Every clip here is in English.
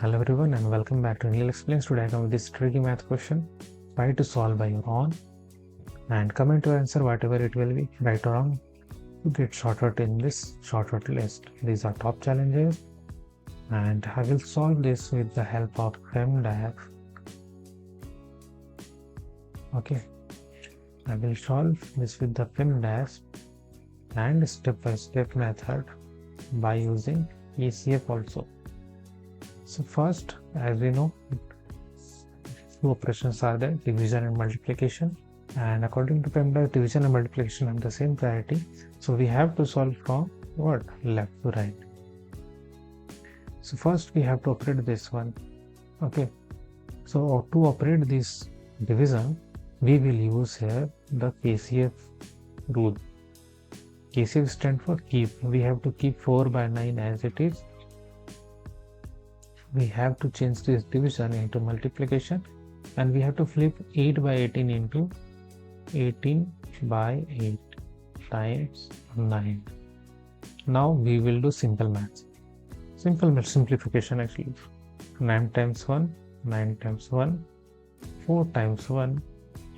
Hello everyone and welcome back to Neil Explains. Today I come with this tricky math question. Try to solve by your own and comment your answer whatever it will be, right or wrong, to get shortcut in this shortcut list. These are top challenges and I will solve this with the help of PEMDAF. Okay, I will solve this with the PEMDAF and step-by-step method by using ECF also. So first, as we know, two operations are there, division and multiplication, and according to PEMDAS, division and multiplication have the same priority. So we have to solve from what? Left to right. So first we have to operate this one. Okay. So to operate this division, we will use here the KCF rule. KCF stands for keep. We have to keep 4 by 9 as it is. We have to change this division into multiplication and we have to flip 8 by 18 into 18 by 8 times 9. Now we will do simple maths. Simplification actually. 9 times 1, 9 times 1, 4 times 1,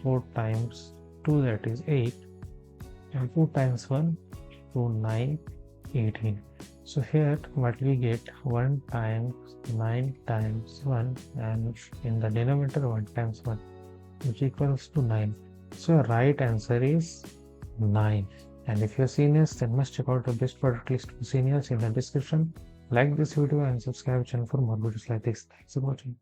4 times 2, that is 8, and 2 times 1, 2, 9, 18. So here what we get, 1 times 9 times 1, and in the denominator 1 times 1, which equals to 9. So your right answer is 9. And if you're seniors, then must check out the best product list for seniors in the description. Like this video and subscribe channel for more videos like this. Thanks for watching.